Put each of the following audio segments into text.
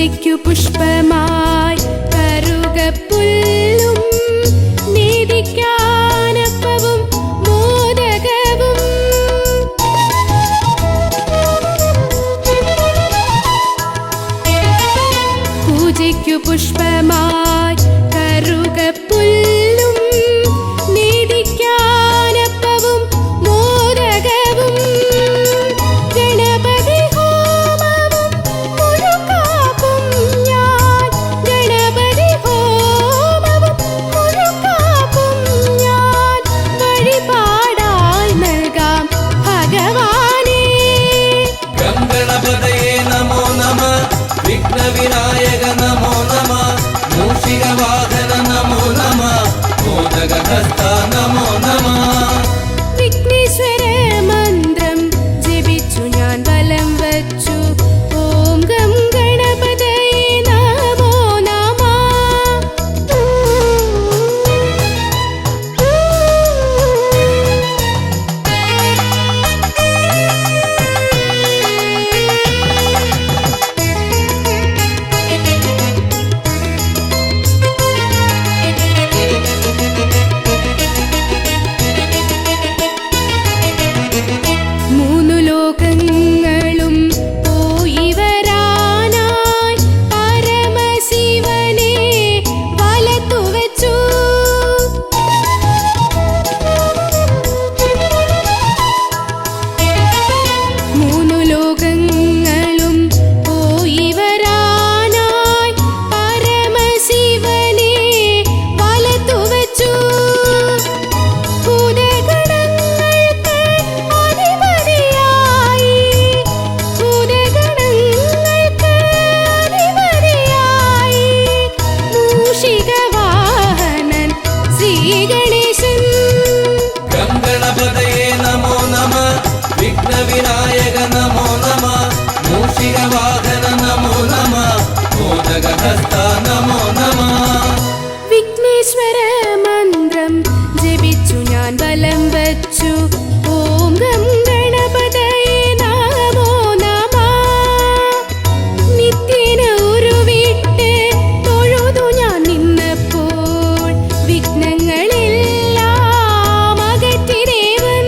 പൂജയ്ക്കു പുഷ്പമായി കറുകപ്പുല്ലും നീതിക്കാനപ്പവും മോദകവും. പൂജയ്ക്കു പുഷ്പമായി കറുകപ്പുല്ലും നീതിക്കാനപ്പവും മോദകവും. ഗണപതി ഹോമവും മുഴുക്കാക്കും ഞാൻ, ഗണപതി ഹോമവും മുഴുക്കാക്കും ഞാൻ. വഴിപാടായി നൽകാം ഭഗവാനേ. ഗണപതയേ നമോ നമ, വിഘ്നവിനായക നമോ നമ, മൂഷികവാഹന നമോ നമ, മോദകഹസ്ത നമോ നമ. വിഘ്നേശ്വര മന്ത്രം ജപിച്ചു ഞാൻ വലം വച്ചു. ഓം ഗം ഗണപതയേ നമോ നമഃ. മൂന്നു ലോകങ്ങളും പോയി വരാനായി പരമശിവനെ വലത്തുവച്ചു. മൂന്നു ലോകങ്ങളും പോയി വരാനായി പരമശിവനെ വലത്തുവച്ചു. ഭൂതഗണങ്ങൾക്ക് അധിപതിയായി, ഭൂതഗണങ്ങൾക്ക് അധിപതിയായി മൂഷികവാഹനൻ ശ്രീഗണേശൻ. ഗണപതയേ നമോ നമ, വിഘ്നവിനായക നമോ നമ, മൂഷികവാഹന നമോ നമ, മോദകഹസ്ത നമോ നമ. വിഘ്നേശ്വര മന്ത്രം ജപിച്ചു ഞാൻ വലം വച്ചു. ഓം ഗം ഗണപതയേ നമോ നമഃ. നിത്യേന ഉരുവിട്ട് തൊഴുതു ഞാൻ നിന്നപ്പോൾ വിഘ്നങ്ങളെല്ലാം അകറ്റി ദേവൻ.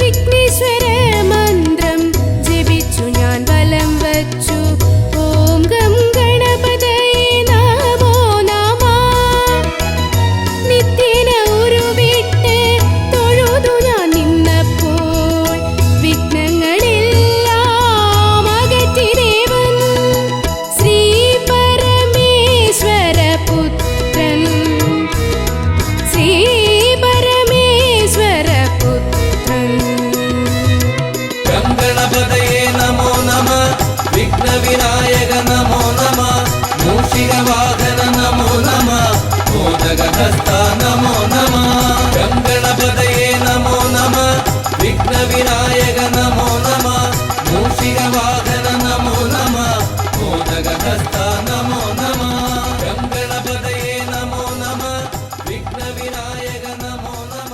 വിഘ്നേശ്വര മന്ത്രം ജപിച്ചു ഞാൻ വലം വച്ചു. ഓം ഗം ഗണപതയേ നമോ നമഃ. നിത്യേന ഉരുവിട്ട് തൊഴുതു ഞാൻ നിന്നപ്പോൾ വിഘ്നങ്ങളെല്ലാം അകറ്റി ദേവൻ. ശ്രീ പരമേശ്വര പുത്രൻ, ശ്രീ പരമേശ്വര പുത്രൻ. ഗണപതയേ നമോ നമ, വിഘ്നവിനായക നമോ നമ, മൂഷികവാഹന നമോ നമ, മോദകഹസ്ത നമോ നമ. ഗണപതയേ നമോ നമ, വിഘ്നവിനായക നമോ നമ, മൂഷികവാഹന നമോ നമ, മോദകഹസ്ത നമോ നമ. ഗണപതയേ നമോ നമ, വിഘ്നവിനായക നമോ നമ,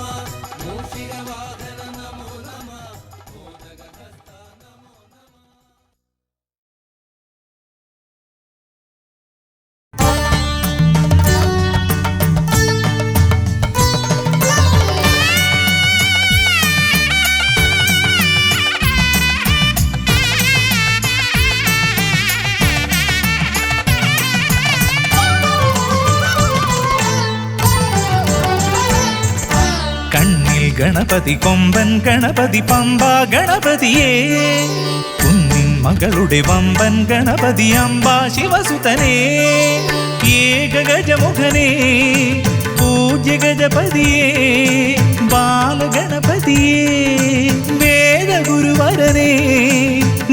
മൂഷികവാഹന നമോ നമ, മോദകഹസ്ത നമോ നമ. കണ്ണിൽ ഗണപതി കൊമ്പൻ ഗണപതി പമ്പ ഗണപതിയേ, കുന്നിൻ മകളുടെ വമ്പൻ ഗണപതി അംബ ശിവസുതനേ. ഏകഗജമുഖനേ പൂജ്യ ഗജപതിയേ, ബാലഗണപതിയേ വേദഗുരുവരനേ.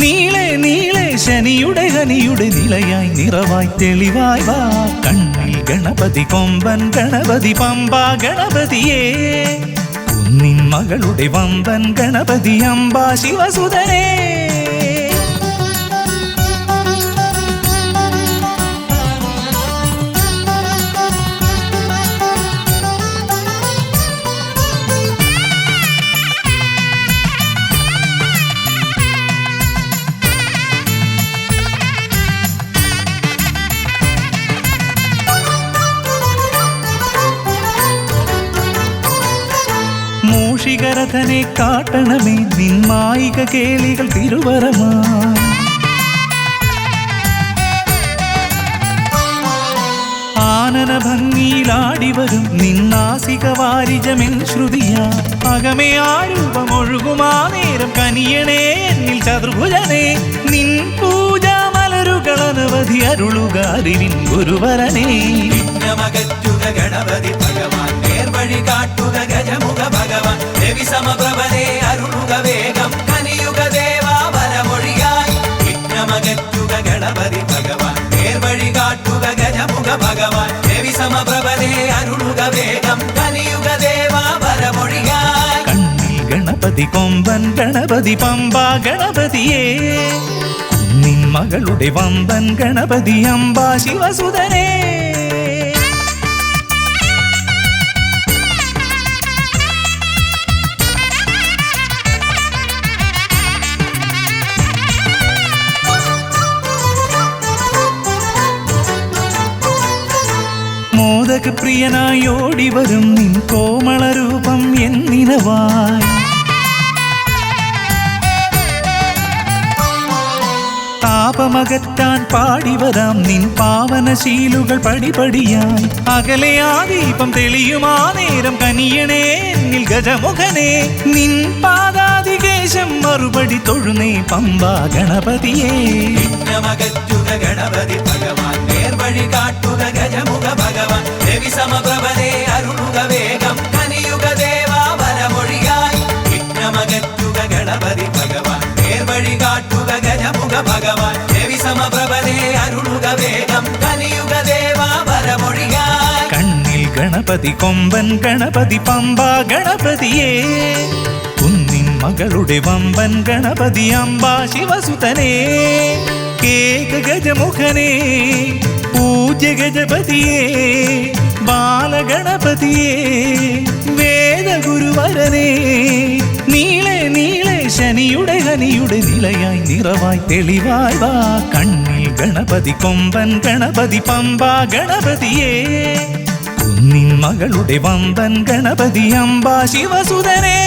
നീളെ നീളെ ശനിയുടെ ഹനിയുടെ നിലയായി നിറവായി തെളിവായി വാ. കണ്ണിൽ ഗണപതി കൊമ്പൻ ഗണപതി പമ്പ ഗണപതിയേ, കുന്നിൻ മകളുടെ വമ്പൻ ഗണപതി അംബ ശിവസുതനേ. ഏകരഥനെ കാട്ടണമേ നിന്മായിക കേളികൾ തിരുവരമാ ആനന ഭംഗിയിലാടിവരും നിന്നാസിക വാരിജമെൻ ശ്രുതിയാ അകമേ ആരൂപമൊഴുകുമാ നേരം കനിയണേ എന്നിൽ ചതുർഭുജനേ നിൻ പൂജാ മലരുകൾ അനവധി അരുളുക അറിവിൻ ഗുരുവരനേ വിഘ്നമകറ്റുക ഗണപതി ഭഗവാൻ നേർവഴി കാട്ടുക ഗജമുഖ ഭഗവാൻ രവി സമപ്രഭനെ അരുളുക വേഗം കനിയുക ദേവാ വരമൊഴിയായി വിഘ്നമകറ്റുക ഗണപതി ഭഗവാൻ നേർവഴി കാട്ടുക ഗജമുഖ ഭഗവാൻ രവി സമപ്രഭനെ അരുളുക വേഗം കനിയുക ദേവാ വരമൊഴിയായി കണ്ണിൽ ഗണപതി കൊമ്പൻ ഗണപതി പമ്പ ഗണപതിയേ നിൻ മകളുടെ വമ്പൻ ഗണപതി അംബാ ശിവസുതനേ മോദകപ്രിയനായി ഓടിവരും നിൻ കോമളരൂപം എന്നിനവായി താപമകറ്റാൻ പാടിവരാം നിൻ പാവനശീലുകൾ പടിപടിയായി അകലെ ആ ദീപം തെളിയുമാ നേരം കനിയണേ എന്നിൽ ഗജമുഖനെ നിൻ പാദാതികേശം മറുപടി തൊഴുന്നേ പമ്പാ ഗണപതിയേ വിഘ്നമകറ്റുക ഗണപതി ഭഗവാൻ നേർവഴി കാട്ടുക ഗജമുഖ ഭഗവാൻ രവി സമപ്രഭനെ അരുളുക വേഗം കനിയുക ദേവാ വരമൊഴിയായി വിഘ്നമകറ്റുക ഗണപതി ഭഗവാൻ നേർവഴി കാട്ടുക ഗജമുഖ ഭഗവാൻ രവി സമപ്രഭനെ അരുളുക വേഗം കനിയുക ദേവാ വരമൊഴിയായി കണ്ണിൽ ഗണപതി കൊമ്പൻ ഗണപതി പമ്പ ഗണപതിയേ കുന്നിൻ മകളുടെ വമ്പൻ ഗണപതി അംബാ ശിവസുതനേ കേക ഗജമുഖനേ പൂജ്യ ഗജപതിയേ ബാലഗണപതിയേ വേദഗുരുവരനേ നീളെ നീളെ ശനിയുടെ ഹനിയുടെ നിലയായി നിറവായി തെളിവായി വാ കണ്ണിൽ ഗണപതി കൊമ്പൻ ഗണപതി പമ്പ ഗണപതിയേ കുന്നിൻ മകളുടെ വമ്പൻ ഗണപതി അംബാ ശിവസുതനേ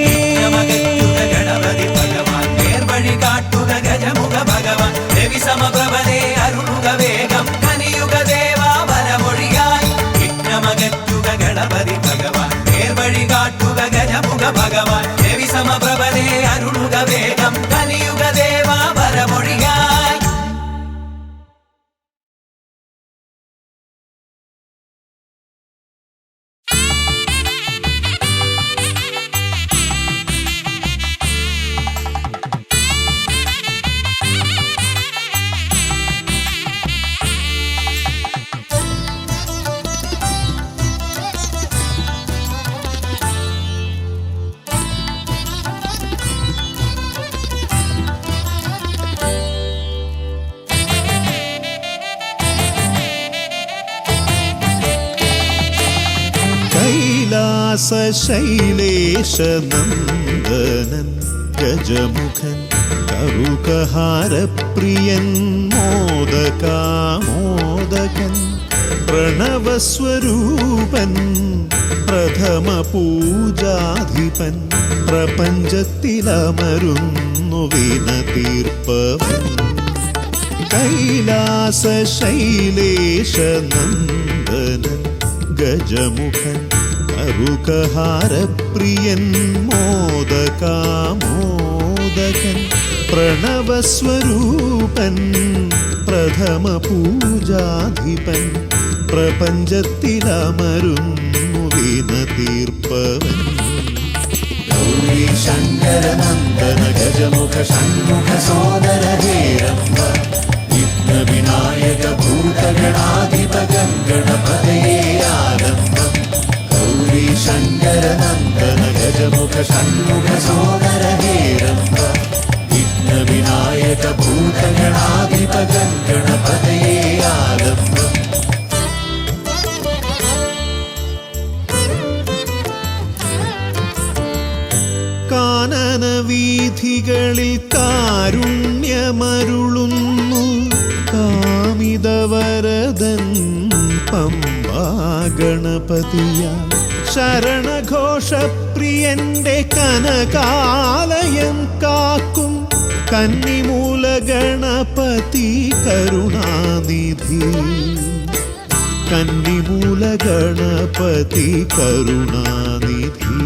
വിഘ്നമകറ്റുക ഗണപതി ഭഗവാൻ നേർവഴി കാട്ടുക ഗജമുഖ ഭഗവാൻ രവി സമപ്രഭനെ അരുളുക വേഗം കനിയുക ദേവാ വരമൊഴിയായി വിഘ്നമകറ്റുക ഗണപതി ഭഗവാൻ നേർവഴി കാട്ടുക ഗജമുഖ ഭഗവാൻ രവി സമപ്രഭനെ അരുളുക വേഗം കനിയുക ദേവാ വരമൊഴിയായി ശൈലേശനന്ദനൻ ഗജമുഖൻ കറുകഹാരപ്രിയൻ മോദകാമോദകൻ പ്രണവസ്വരൂപൻ പ്രഥമ പൂജാധിപൻ പ്രപഞ്ചത്തിലമരുന്നു വിനതീർപ്പവൻ കൈലാസശൈലേശനന്ദനൻ ഗജമുഖൻ കറുകഹാരപ്രിയൻ മോദകാമോദകൻ പ്രണവസ്വരൂപൻ പ്രഥമ പൂജാധിപൻ പ്രപഞ്ചത്തിലമരുന്നു വിനതീർപ്പവൻ ഗൗരീ ശങ്കരനന്ദന ഗജമുഖ ഷൺമുഖ സോദര ഹേരംബ വിഘ്നവിനായക ഭൂതഗണാധിപ ഗണപതയേ ആരംഭം ഗൗരീ ശങ്കരനന്ദന ഗജമുഖ ഷൺമുഖ സോദര ഹേരംബ വിഘ്നവിനായക ഭൂതഗണാധിപ ഗണപതയേ ആരംഭം കാനന വീഥികളിൽ കാരുണ്യമരുളുന്നു കാമിതവരദൻ പമ്പാ ഗണപതിയ ശരണഘോഷപ്രിയന്റെ കനകാലയം കാക്കും കന്നിമൂല ഗണപതി കരുണാനിധി. കന്നിമൂല ഗണപതി കരുണാനിധി.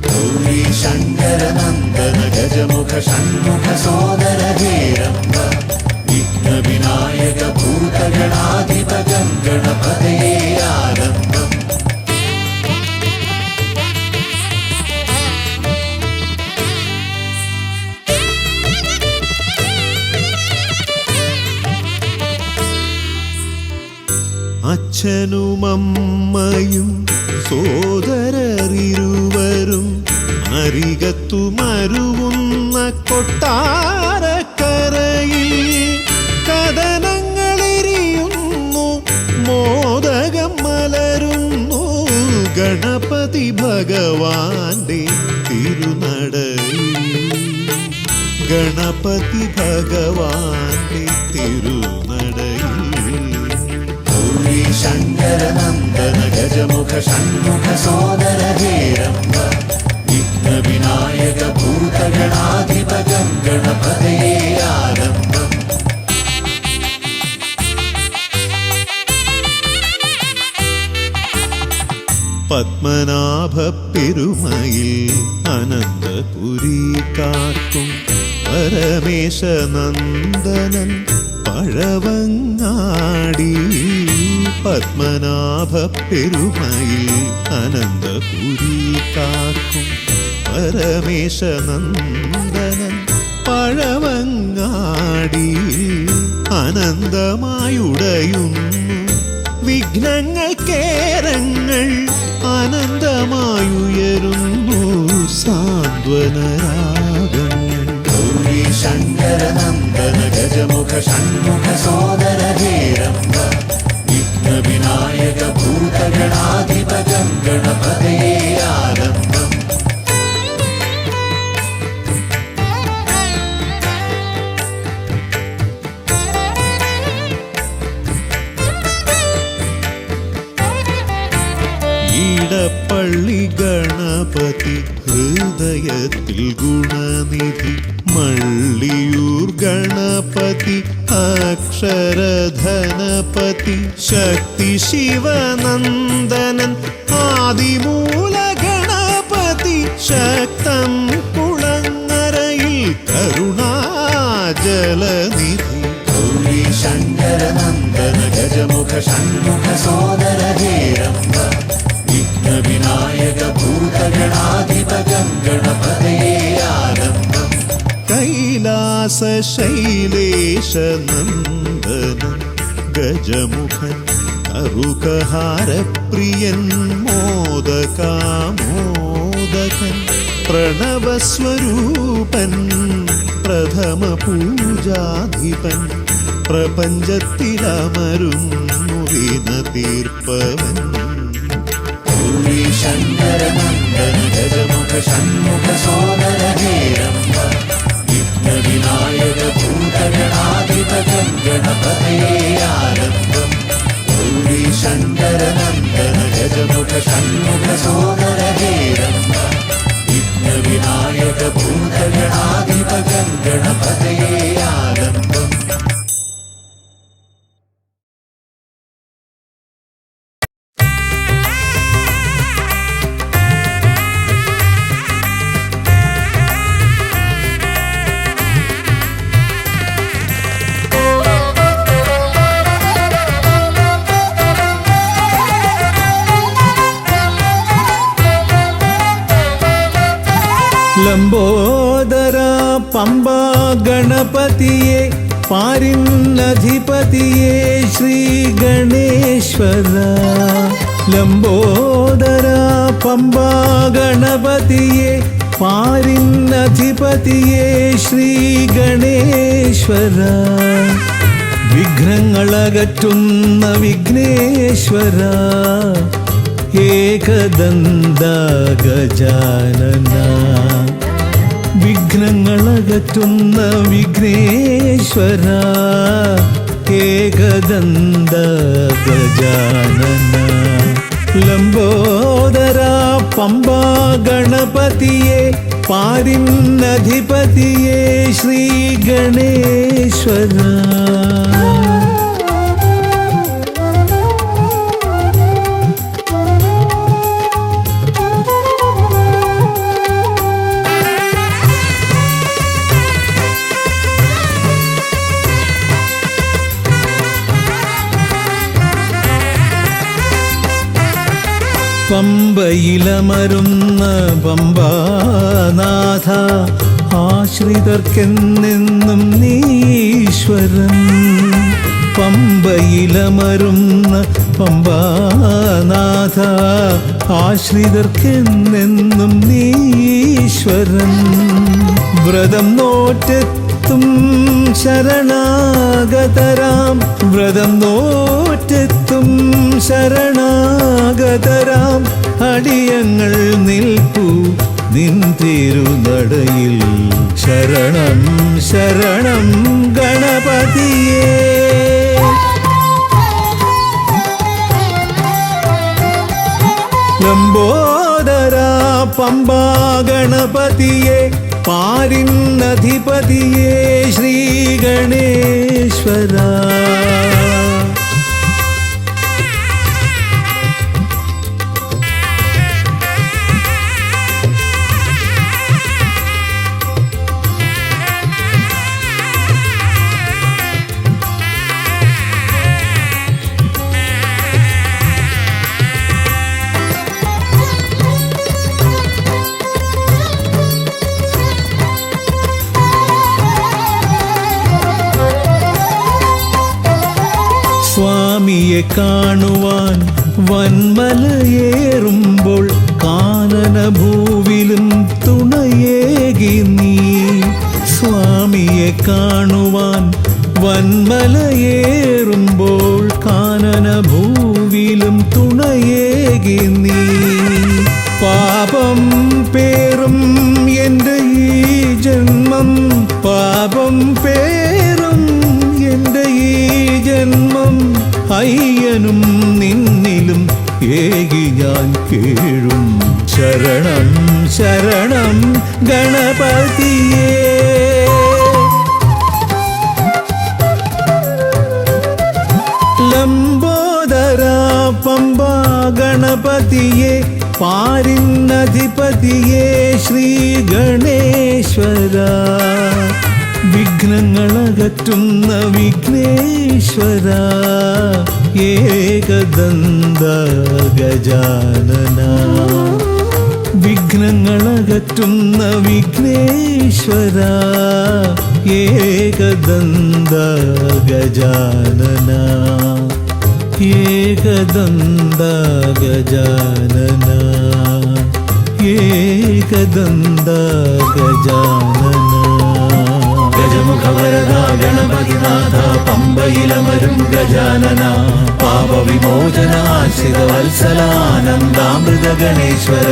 ഗൗരി ശങ്കര നന്ദന ഗജമുഖ ഷൺമുഖ സോദര ഹേരംബ വിഘ്ന വിനായക ഭൂതഗണാധിപ ഗണപതയേ ആരംഭം. അച്ഛനുമമ്മയും സോദരരിരുവരും അരികത്തു മരുവുന്ന കൊട്ടാരക്കരയിൽ കഥനങ്ങളെരിയുന്നു, മോദകം മലരുന്നു ഗണപതി ഭഗവാന്റെ തിരുനടയിൽ. ഗണപതി ഭഗവാന്റെ തിരുനടയിൽ. ഗൗരി ശങ്കര നന്ദന ഗജമുഖ ഷൺമുഖ സോദര ഹേരംബ വിഘ്ന വിനായക ഭൂതഗണാധിപ ഗണപതയേ ആരംഭം. പത്മനാഭ പെരുമയിൽ അനന്തപുരി കാക്കും പരമേശ നന്ദനൻ പഴവങ്ങാടി. പത്മനാഭ പെരുമയിൽ അനന്തപുരി കാക്കും പരമേശ നന്ദനൻ പഴവങ്ങാടി. അനന്തമായുടയുന്നു വിഘ്നങ്ങൾ കേരങ്ങൾ, അനന്തമായുയരുന്നു സാന്ത്വനരാഗങ്ങൾ. ഗൗരി ശങ്കര നന്ദന ഗജമുഖ ഷൺമുഖ സോദര ഹേരംബ വിഘ്ന വിനായക ഭൂതഗണാധിപ ഗണപതയേ ആരംഭം. ഈടപ്പള്ളി ഗണപതി ഹൃദയത്തിൽ ഗുണനിധി. മള്ളിയൂർ ഗണപതി അക്ഷരധനപതി. ശക്തി ശിവനന്ദനൻ ആദിമൂല ഗണപതി. ശക്തം കുളങ്ങരയിൽ കരുണാജലനിധി. ഗൗരി ശങ്കര നന്ദന ഗജമുഖ ഷൺമുഖ സോദര ഹേരംബ വിഘ്ന വിനായക ഭൂതഗണാധിപ ഗണപതയേ ആരംഭം. കൈലാസ ശൈലേശ നന്ദനൻ ഗജമുഖൻ കറുകഹാരപ്രിയൻ മോദകാമോദകൻ. പ്രണവസ്വരൂപൻ പ്രഥമ പൂജാധിപൻ. പ്രപഞ്ചത്തിലമരുന്നു വിന തീർപ്പവൻ. ഗൗരി ശങ്കര നന്ദന ഗജമുഖ ഷൺമുഖ സോദര ഹേരംബ വിഘ്ന വിനായക ഭൂതഗണാധിപ ഗണപതയേ ആരംഭം. ഗൗരി ശങ്കര നന്ദന ഗജമുഖ ഷൺമുഖ സോദര ഹേരംബ വിഘ്ന വിനായക ഭൂതഗണാധിപ ഗണപതയേ ആരംഭം. ലംബോദര പമ്പ ഗണപതിയെ പാരിന്നധിപതിയെ ശ്രീ ഗണേശ്വര. ലംബോദര പമ്പ ഗണപതിയെ പാരിന്നധിപതിയെ ശ്രീ ഗണേശ്വര. വിഘ്നങ്ങളകറ്റുന്ന വിഘ്നേശ്വര. ഏകദന്ത ഗജാനന. വിഘ്നങ്ങളകറ്റുന്ന വിഘ്നേശ്വര. ഏകദന്ത ഗജാനന. ലംബോദരാ പമ്പാ ഗണപതിയെ പാരിന്നധിപതിയെ ശ്രീ ഗണേശ്വര. പമ്പയിലമരുന്ന പമ്പാനാഥ ആശ്രിതർക്കെന്നെന്നും നീശ്വരൻ. പമ്പയിലമരുന്ന പമ്പാനാഥ ആശ്രിതർക്കെന്നെന്നും നീശ്വരൻ. വ്രതം നോറ്റെത്തും ശരണാഗതരാം വ്രതം നോറ്റെത്തും ശരണാഗതരാം അടിയങ്ങൾ നിൽപ്പു നിൻ തിരുനടയിൽ. ശരണം ശരണം ഗണപതിയേ. ലംബോദരാ പമ്പാ ഗണപതിയെ പാരിന്നധിപതിയെ ശ്രീ ഗണേശ്വര. സ്വാമിയെ കാണുവാൻ വന്മലയേറുമ്പോൾ കാനനഭൂവിലും തുണയേകി നീ. സ്വാമിയെ കാണുവാൻ വന്മലയേറുമ്പോൾ കാനനഭൂവിലും തുണയേകി നീ. പാപം പേറും എൻ്റെ ഈ ജന്മം പാപം പേറും എൻ്റെ ഈ ജന്മം അയ്യനും നിന്നിലും ഏകി ഞാൻ കേഴും. ശരണം ശരണം ഗണപതിയേ. ലംബോദരാ പമ്പാ ഗണപതിയെ പാരിന്നധിപതിയെ ശ്രീ ഗണേശ്വര. വിഘ്നങ്ങളകറ്റുന്ന വിഘ്നേശ്വര ഏകദന്ത ഗജാനന. വിഘ്നങ്ങളകറ്റുന്ന വിഘ്നേശ്വര ഏകദന്ത ഗജാനന. ഏകദന്ത ഗജാനന ഏകദന്ത ഗജാനന. ഗജമുഖവരദ ഗണപതിനാഥ പമ്പയിലമരും ഗജാനന. പാപവിമോചനാശ്രിതവത്സലാനന്ദാമൃത ഗണേശ്വര.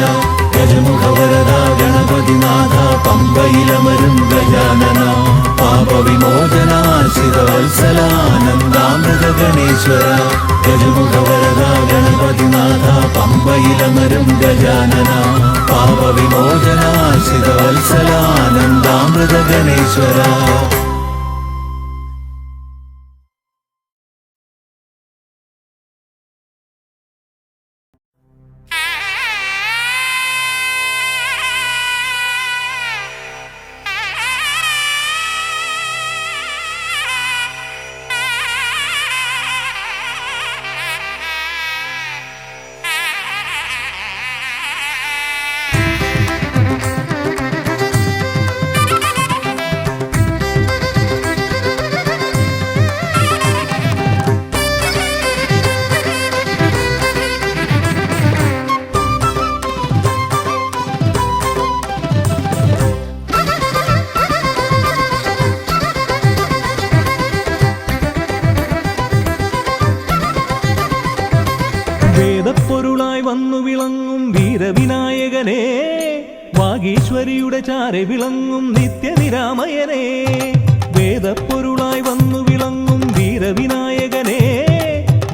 ഗജമുഖവരദ ഗണപതിനാഥ പമ്പയിലമരും ഗജാനന. പാപവിമോചനാശ്രിതവത്സലാനന്ദാമൃത ഗണേശ്വര. ഗജമുഖവരദ ഗണപതിനാഥ പമ്പയിലമരും ഗജാനന. പാപവിമോചനാശ്രിതവത്സലാനന്ദാമൃത ഗണേശ്വര. വേദപ്പൊരുളായി വന്നു വിളങ്ങും വീരവിനായകനെ, വാഗീശ്വരിയുടെ ചാരെ വിളങ്ങും നിത്യനിരാമയനെ. വേദപ്പൊരുളായി വന്നു വിളങ്ങും വീരവിനായകനെ,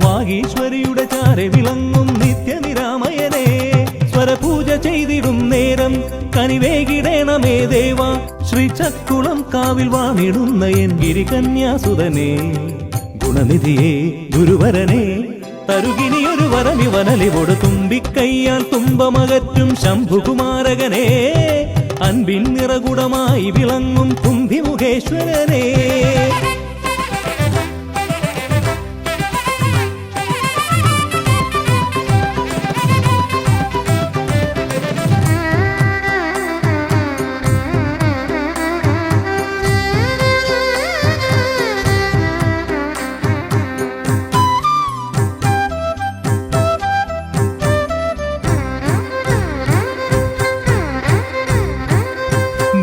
വാഗീശ്വരിയുടെ ചാരെ വിളങ്ങും നിത്യനിരാമയനെ. ചക്കുളം കാവിൽ വാണിടുന്ന എൻ ഗിരികന്യാസുതനെ ഗുണനിധിയെ ഗുരുവരനെ തരുകിനിയൊരു വരമിവനലിവോട് തുമ്പിക്കയ്യാൽ തുമ്പമകറ്റും ശംഭുകുമാരകനെ അൻപിൻ നിറകുടമായി വിളങ്ങും കുന്തിമുഖേശ്വരനെ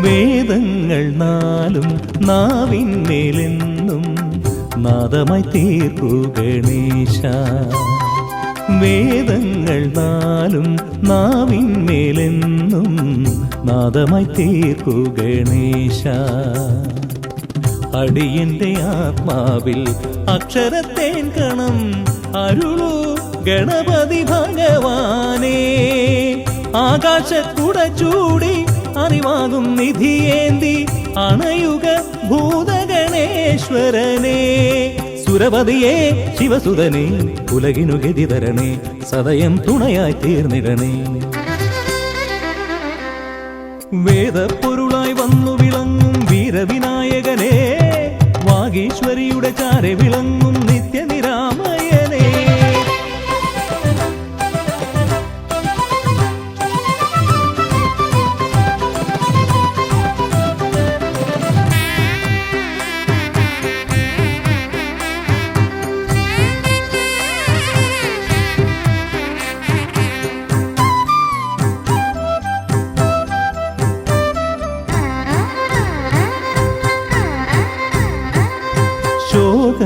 വേദങ്ങൾ നാലും നാവിന്മേലെന്നും നാദമായി തീർക്കൂ ഗണേശ വേദങ്ങൾ നാലും നാവിന്മേലെന്നും നാദമായി തീർക്കൂ ഗണേശ അടിയന്റെ ആത്മാവിൽ അക്ഷരത്തേൻ കണം അരുളൂ ഗണപതി ഭഗവാനേ ആകാശക്കുട ചൂടി അറിവാകും നിധിയേന്തി അണയുക ഭൂതഗണേശ്വരനെ സുരപതിയെ ശിവസുതനെ ഉലകിനു ഗതി തരണേ സദയം തുണയായി തീർന്നിടണേ വേദപ്പൊരുളായി വന്നു വിളങ്ങും വീരവിനായകനെ വാഗീശ്വരിയുടെ ചാരെ വിളങ്ങും നിത്യനിരാമയനെ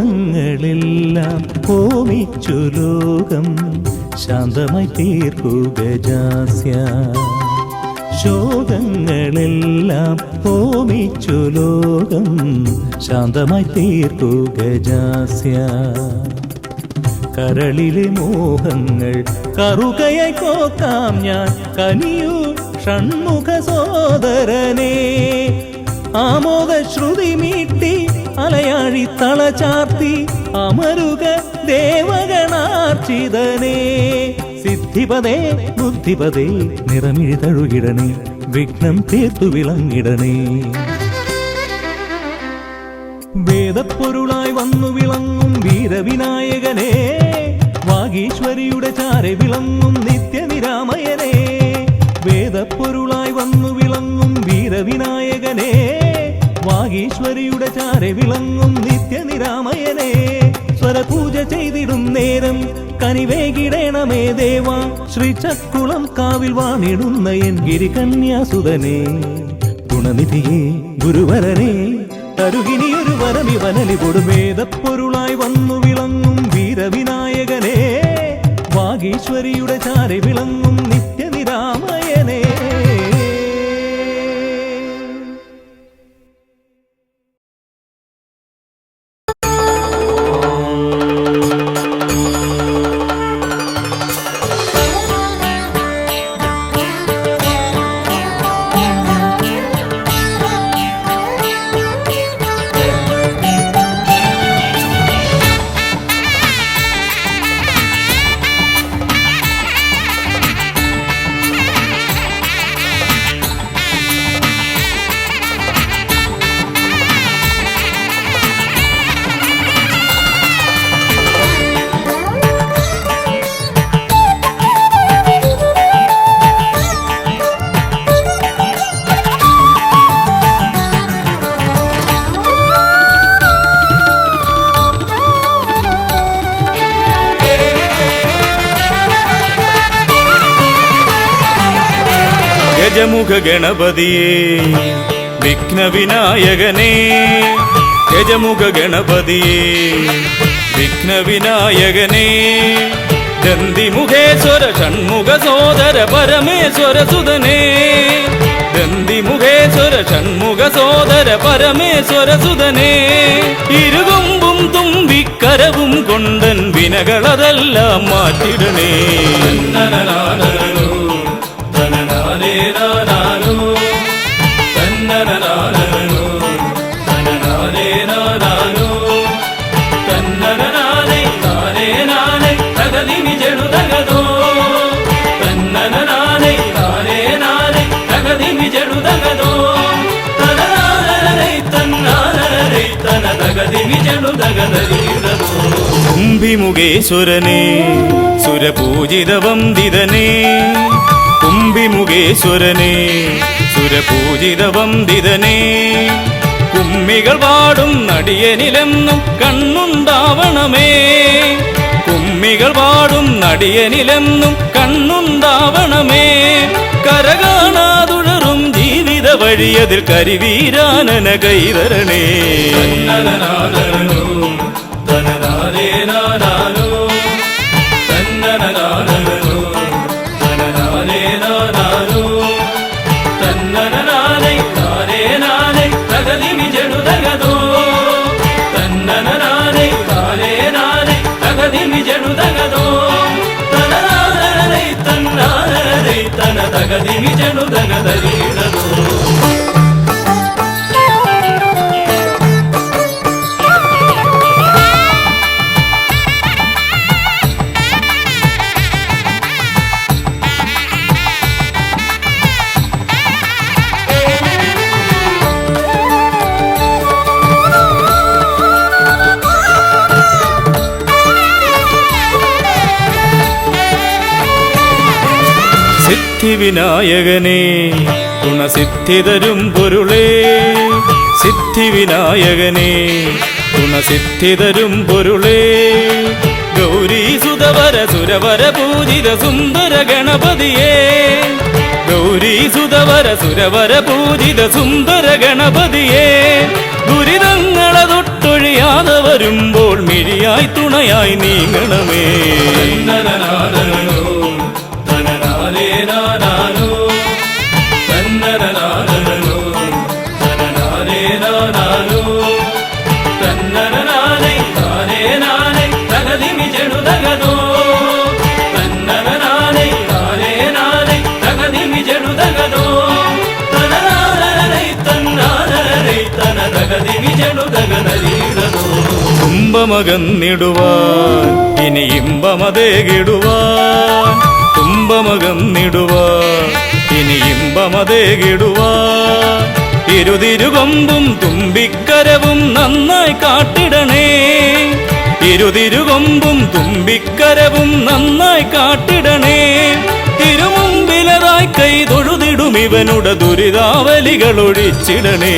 ശോകങ്ങളെല്ലാം ഹോമിച്ചു ലോകം ശാന്തമായി തീർക്കൂ ഗജാസ്യ ശോകങ്ങളെല്ലാം ഹോമിച്ചു ലോകം ശാന്തമായി തീർക്കൂ ഗജാസ്യ കരളിലെ മോഹങ്ങൾ കറുകയായി കോക്കാം ഞാൻ കനിയൂ ഷൺമുഖ സോദരനെ ആമോദ ശ്രുതി മീട്ടി അലയാഴി തളചാർത്തി അമരുക ദേവഗണാർച്ചിതനേ സിദ്ധിപദേ ബുദ്ധിപദേ നിറമിഴി തഴുകിടണേ വിഘ്നം തീർത്തു വിളങ്ങിടണേ വേദപ്പൊരുളായി വന്നു വിളങ്ങും വീരവിനായകനെ വാഗീശ്വരിയുടെ ചാരെ വിളങ്ങും നിത്യനിരാമയനെ വേദപ്പൊരുളായി വന്നു വിളങ്ങും വീരവിനായകനെ വാഗീശ്വരിയുടെ ചാരെ വിളങ്ങും നിത്യനിരാമയനെ സ്വരപൂജ ചെയ്തിടും നേരം കനിവേകിടേണമേ ദേവ ശ്രീചക്കുളം കാവിൽ വാണിടുന്ന എൻ ഗിരികന്യാസുതനെ ഗുണനിധിയെ ഗുരുവരനെ തരുകിനിയൊരു വരമിവനലിവോട് വേദപ്പൊരുളായി വന്നു വിളങ്ങും വീരവിനായകനെ വാഗീശ്വരിയുടെ ചാരെ വിളങ്ങും നിത്യനിരാമയനെ ഗജമുഖ ഗണപതിയേ വിഘ്നവിനായകനേ ഗജമുഖ ഗണപതിയേ വിഘ്നവിനായകനേ ദന്തിമുഖേശ്വര ഷൺമുഖ സോദര പരമേശ്വര സുതനേ ദന്തിമുഖേശ്വര ഷൺമുഖ സോദര പരമേശ്വര സുതനേ ഇരുകൊമ്പും തുമ്പിക്കരവും കൊണ്ടൻ വിനകളതെല്ലാം മാറ്റിടണേ തന്നനനാനോ തന്നനാനേ നാനോ തന്നനനാനോ കുംഭിമുഖേശ്വരനെ സുരപൂജിതവന്ദിതനെ കുംഭിമുഖേശ്വരനെ സുരപൂജിതവന്ദിതനെ കുമ്മികൾ പാടും നടിയനിലെന്നും കണ്ണുണ്ടാവണമേ കുമ്മികൾ പാടും നടിയനിലെന്നും കണ്ണുണ്ടാവണമേ കരകാണാതുഴറും ജീവിത വഴിയതിൽ കരിവീരാനന കൈതരണേ സിദ്ധിവിനായകനെ ഗുണസിദ്ധിതരും പൊരുളേ സിദ്ധിവിനായകനെ ഗുണസിദ്ധിതരും പൊരുളേ ഗൗരീസുതവര സുരവര പൂജിത സുന്ദര ഗണപതിയേ ഗൗരീസുതവര സുരവര പൂജിത സുന്ദര ഗണപതിയേ ദുരിതങ്ങളെ തൊട്ടൊഴിയാതെ വരുമ്പോൾ മിഴിയായി തുണയായി നീങ്ങണമേ തുമ്പമകന്നിടുവാൻ ഇനി ഇമ്പമതേകിടുവാൻ തുമ്പമകന്നിടുവാൻ ഇനി ഇമ്പമതേകിടുവാൻ ഇരുതിരുകൊമ്പും തുമ്പിക്കരവും നന്നായി കാട്ടിടണേ ഇരുതിരുകൊമ്പും തുമ്പിക്കരവും നന്നായി കാട്ടിടണേ തിരുമുമ്പിലതായി കൈ തൊഴുതിടും ഇവനുടെ ദുരിതാവലികൾ ഒഴിച്ചിടണേ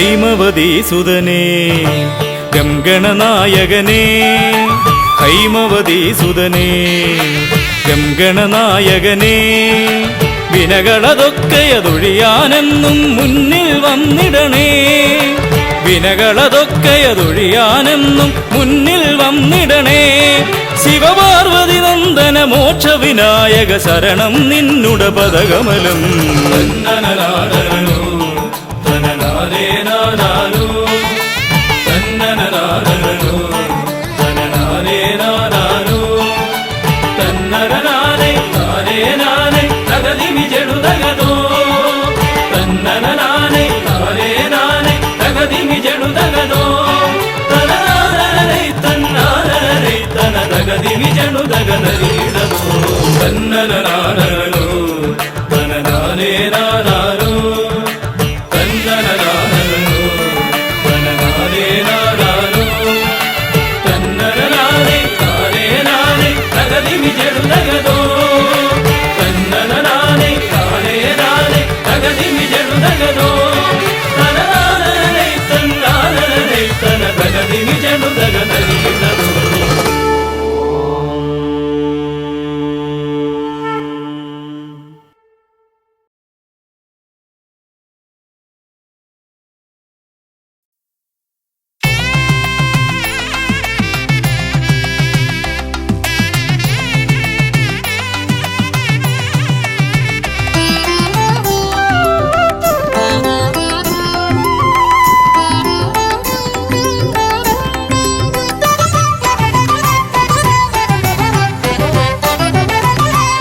ഹൈമവതീസുതനേ ഗംഗണനായകനേ ഹൈമവതീസുതനേ ഗംഗണനായകനേ വിനകളതൊക്കെയതൊഴിയാനെന്നും മുന്നിൽ വന്നിടണേ വിനകളതൊക്കെയതൊഴിയാനെന്നും മുന്നിൽ വന്നിടണേ ശിവപാർവതി നന്ദന മോക്ഷ വിനായക ശരണം നിന്നുട പദകമലം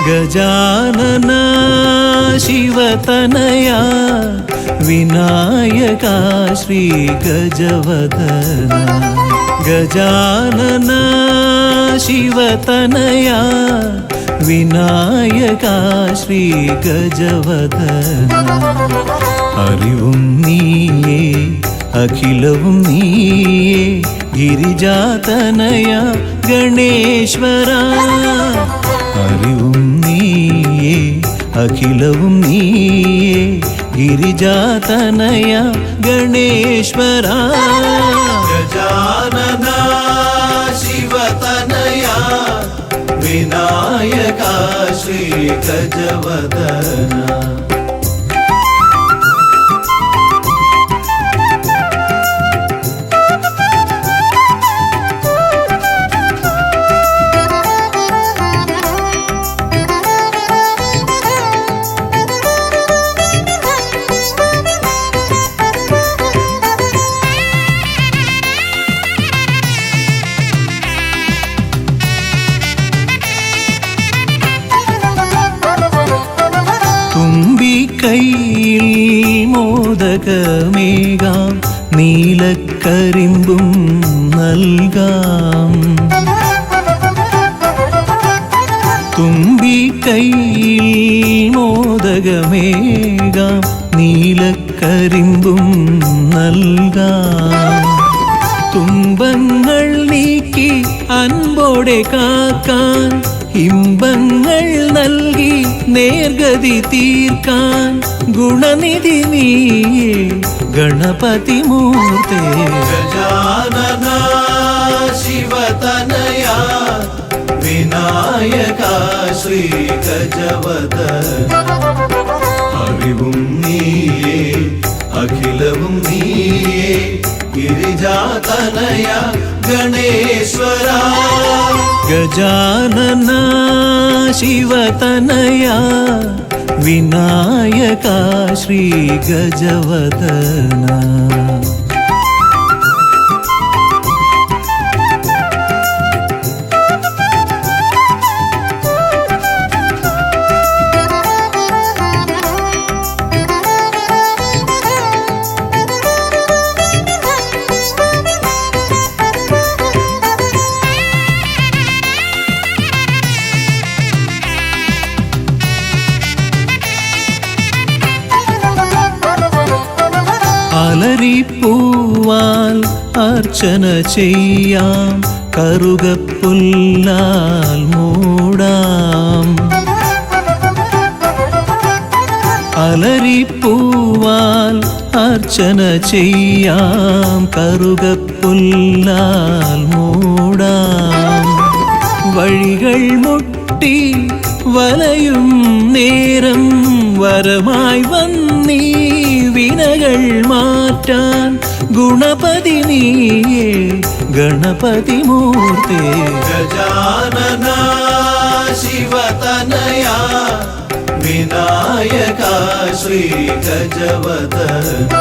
ഗജാനന ശിവതനയ വിനായക ശ്രീ ഗജവദന ഗജാനന ശിവതനയ വിനായക ശ്രീ ഗജവദന അറിവും നീയേ അഖിലവും നീയേ ഗിരിജാതനയ ഗണേശ്വര അറിവും നീയേ അഖിലവും നീയേ ഗിരിജാതനയ ഗണേശ്വര ഗജാനന ശിവതനയ വിനായക ശ്രീ ഗജവദന കൈയിൽ മോദകമേകാം നീലക്കരിമ്പും നൽകാം തുമ്പി കൈയിൽ മോദകമേകാം നീലക്കരിമ്പും നൽകാം തുമ്പങ്ങൾ നീക്കി അൻപോടെ കാക്കാൻ ഇമ്പങ്ങൾ നൽകി നേർഗതി തീർക്കാൻ ഗുണനിധി നീയേ ഗണപതി മൂർത്തേ ഗജാനന ശിവതനയ വിനായക ശ്രീ ഗജവദന അറിവും നീയേ അഖിലവും നീയേ ഗിരിജാതനയ ഗണേശ്വര ഗജാനന ശിവതനയ വിനായക ശ്രീ ഗജവദന അലരിപ്പൂവാൽ അർച്ചന ചെയ്യാം കറുകപ്പുല്ലാൽ മൂടാം അലരിപ്പൂവാൽ അർച്ചന ചെയ്യാം കറുകപ്പുല്ലാൽ മൂടാം വഴികൾ മുട്ടി വലയും നേരം വരമായി വന്നീ വിനകൾ മാറ്റാൻ ഗുണപതി നീയേ ഗണപതി മൂർത്തേ ഗജാനന ശിവതനയ വിനായക ശ്രീ ഗജവദന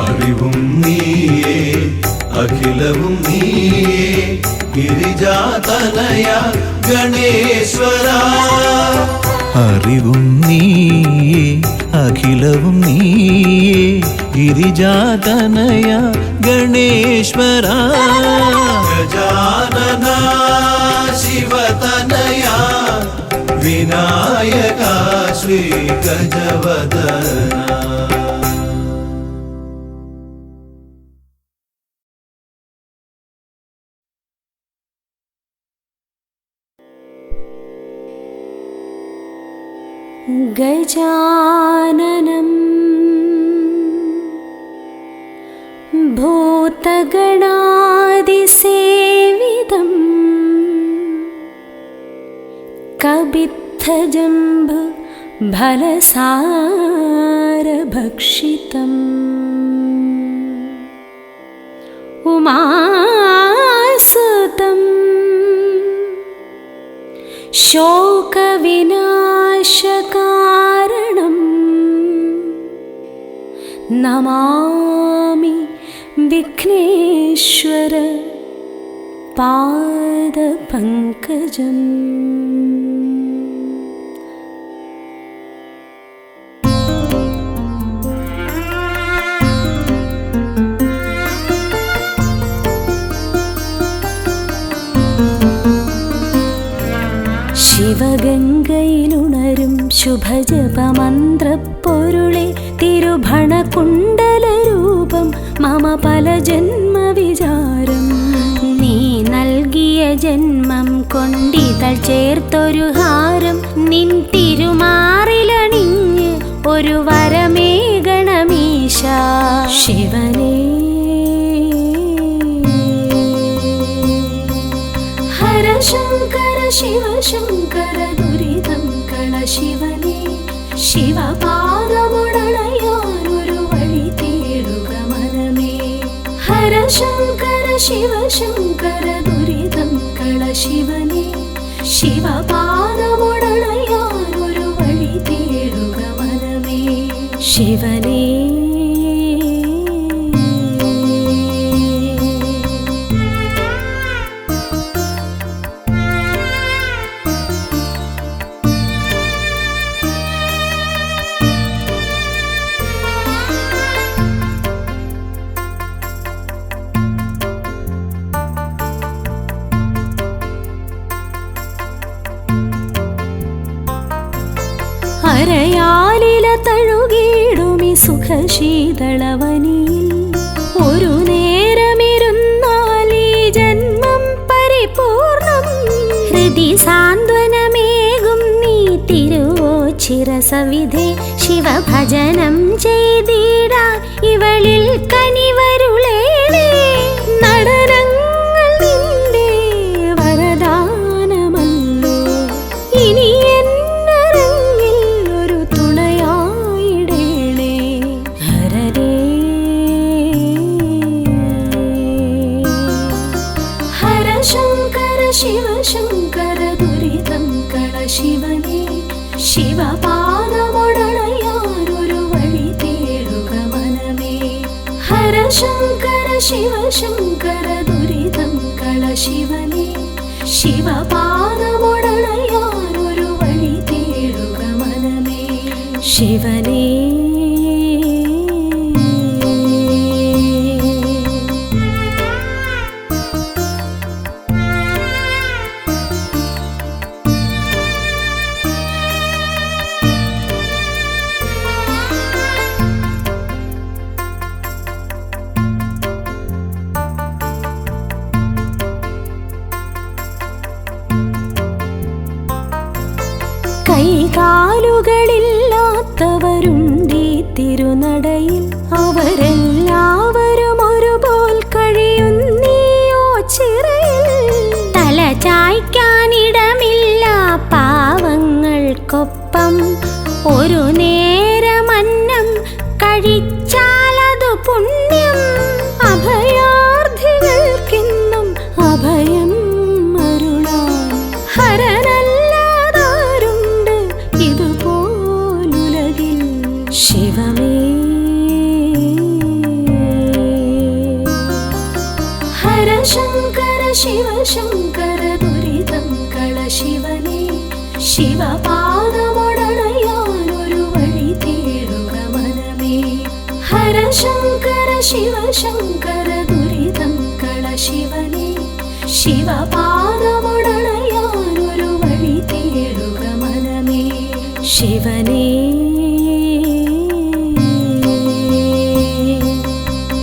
അറിവും നീയേ അഖിലവും നീയേ ഗിരിജാതനയ ഗണേശ്വര അറിവും നീയേ അഖിലവും നീയേ ഗിരിജാതനയ ഗണേശ്വര ഗജാനന ശിവതനയ വിനായക ശ്രീ ഗജവദന ഗജാനനം ഭൂതഗണാദിസേവിതം കബിത്തജംബു ഫലസാരഭക്ഷിതം ഉമാസുതം ശോകവിനാശകാരണം നമാമി വിഘ്നേശ്വര പാദപങ്കജം ശിവഗംഗയിലുണരും ശുഭജപമന്ത്രപ്പൊരുളെ തിരുഭണകുണ്ടലരൂപം മമ പല ജന്മവിചാരം. നീ നൽകിയ ജന്മം കൊണ്ടിതൾ ചേർത്തൊരു ഹാരം നിൻ തിരുമാറിലണിഞ്ഞ് ഒരു വരമേകണമീശ. ശിവനേ ഹര ശങ്കര ശിവ ശങ്കര ദുരിതം കള ശിവനേ. ശിവപാദമുടണയാനൊരു വഴി തേടുക മനമേ. ഹര ശങ്കര ശിവ ശങ്കര ദുരിതം കള ശിവനേ. ശിവപാദമുടണയാനൊരു വഴി തേടുക മനമേ. ശിവനേ അരയാലില തഴുകിടുമി സുഖശീതളവനിയിൽ ഒരു നേരമിരുന്നാൽ ഈ ജന്മം പരിപൂർണം. ഹൃദി സാന്ത്വനമേകും നീ തിരുവോച്ചിരസവിധേ. ശിവഭജനം ചെയ്തിടാൻ ഇവളിൽ കനിവരുളേണേ. നടനങ്ങൾ നിന്റെ വരദാനമല്ലോ. ഇനി ശിവ ശങ്കര ദുരിതം കള ശിവനേ. ശിവപാദമുടണയാനൊരു വഴി തേടുക മനമേ. ഹര ശങ്കര ശിവ ശങ്കര ദുരിതം കള ശിവനേ. ശിവപാദമുടണയാനൊരു വഴി തേടുക മനമേ. ശിവനേ കൈകാലുകളില്ലാത്തവരുണ്ടീ തിരുനടയിൽ. അവരെല്ലാവരും ഒരുപോൽ കഴിയുന്നീയോ ചിറയിൽ. തല ചായ്ക്കാനിടമില്ല പാവങ്ങൾക്കൊപ്പം. ഒരു നേരമന്നം കഴിച്ചാലതു പുണ്യം. അഭയാർത്ഥികൾക്കെന്നും അഭയം അരുളാൻ ഹരനല്ലാതാരുണ്ട് ഇതുപോലുലകിൽ. ശിവമേ ഹര ശങ്കര ശിവ ശങ്കര ദുരിതം കള ശിവനേ. ശിവപാദമുടണയാനൊരു വഴി തേടുക മനമേ. ഹര ശങ്കര ശിവ ശങ്കര ദുരിതം കള ശിവനേ. ശിവപാദമുടണയാനൊരു വഴി തേടുക മനമേ. ശിവനേ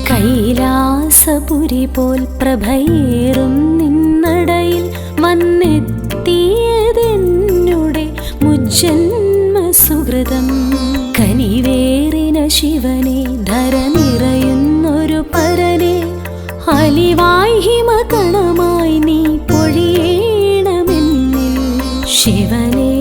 കൈലാസപുരി പോൽ പ്രഭയേറും നിന്നടയിൽ വന്നെത്തിയതെന്നുടെ മുജ്ജന്മ സുഹൃതം. കനിവേറിന ശിവനെ ധര നിറയുന്നൊരു പരനെ. അലിവായി ഹിമകണമായി നീ പൊഴിയണമെന്നിൽ. ശിവനേ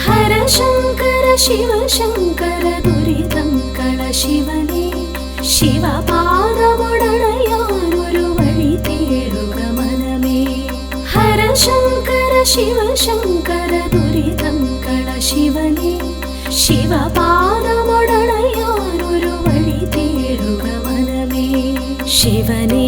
ഹര ശങ്കര ശിവ ശങ്കര ദുരിതം കള ശിവനേ. ശിവപാദമുടണയാനൊരു വഴി തേടുക മനമേ. ഹര ശങ്കര ശിവ ശങ്കര ദുരിതം കള ശിവനേ. ശിവപാദമുടണയാനൊരു വഴി തേടുക മനമേ. ശിവനേ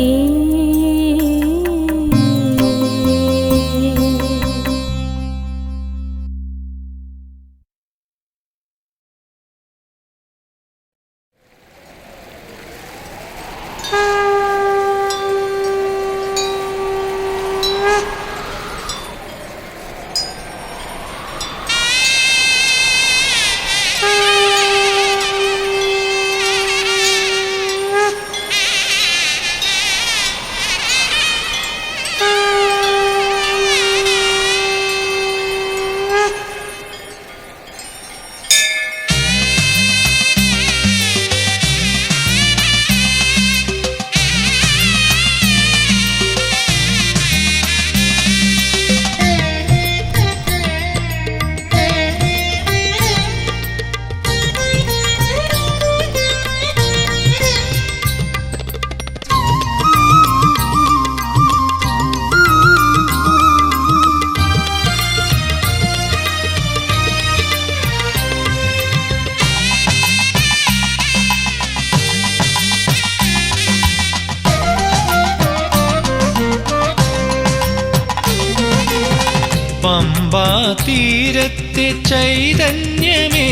പമ്പാ തീരത്തെ ചൈതന്യമേ,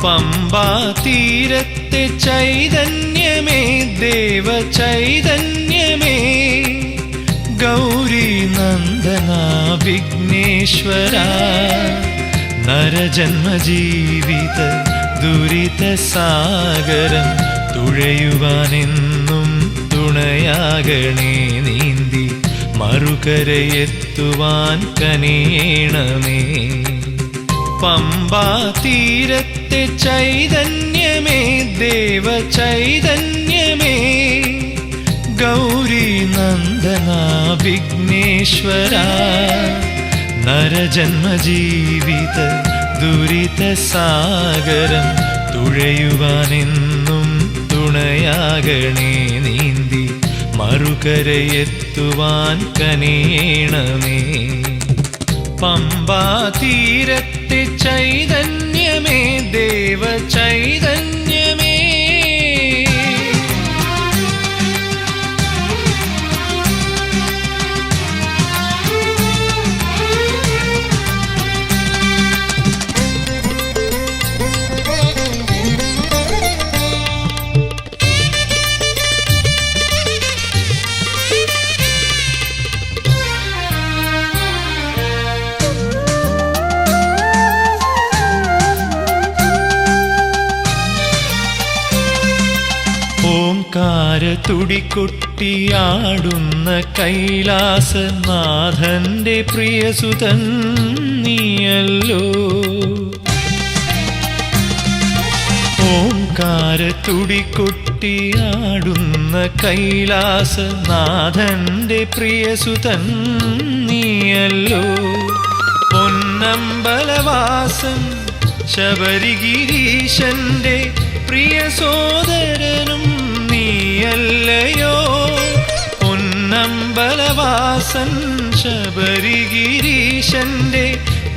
പമ്പാ തീരത്തെ ചൈതന്യമേ, ദേവ ചൈതന്യമേ, ഗൗരി നന്ദന വിഘ്നേശ്വര, നരജന്മജീവിത ദുരിത സാഗരം തുഴയുവാനെന്നും തുണയാകണേ, നീന്തി മറുകരയെത്തുവാൻ കനിയണമേ. പമ്പാ തീരത്തെ ചൈതന്യമേ, ദേവ ചൈതന്യമേ, ഗൗരി നന്ദന വിഘ്നേശ്വര, നരജന്മജീവിത ദുരിത സാഗരം തുഴയുവാനെന്നും തുണയാകണേ, നീന്തി മറുകരയെത്തുവാൻ കനിയണമേ. പമ്പാ തീരത്തെ ചൈതന്യമേ, ദേവ ചൈതന്യമേ. തുടികൊട്ടിയാടുന്ന കൈലാസനാഥന്റെ പ്രിയസുതൻ നീയല്ലോ. ഓംകാര തുടികൊട്ടിയാടുന്ന കൈലാസനാഥന്റെ പ്രിയസുതൻ നീയല്ലോ. പൊന്നമ്പലവാസൻ ശബരിഗിരീശന്റെ പ്രിയ സോദരനും നീയല്ലയോ. പൊന്നമ്പലവാസൻ ശബരിഗിരീശന്റെ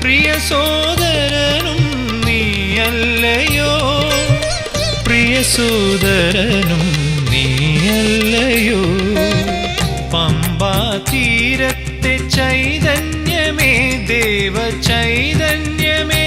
പ്രിയ സോദരനും നീയല്ലയോ. പ്രിയ സോദരനും നീയല്ലയോ. പമ്പാ തീരത്തെ ചൈതന്യമേ, ദേവ ചൈതന്യമേ.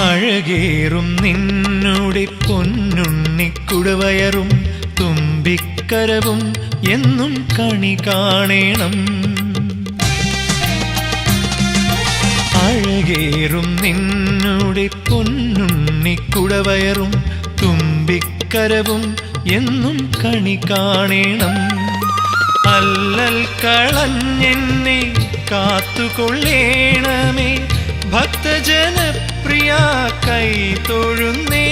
അഴകേറും നിന്നുടെ പൊന്നുണ്ണിക്കുടവയറും തുമ്പിക്കരവും എന്നും കണി കാണേണം. അഴകേറും നിന്നുടെ പൊന്നുണ്ണിക്കുടവയറും തുമ്പിക്കരവും എന്നും കണി കാണേണം. അല്ലൽ കളഞ്ഞെന്നെ കാത്തുകൊള്ളേണമേ, ഭക്തജനപ്രിയ കൈ തൊഴുന്നേ.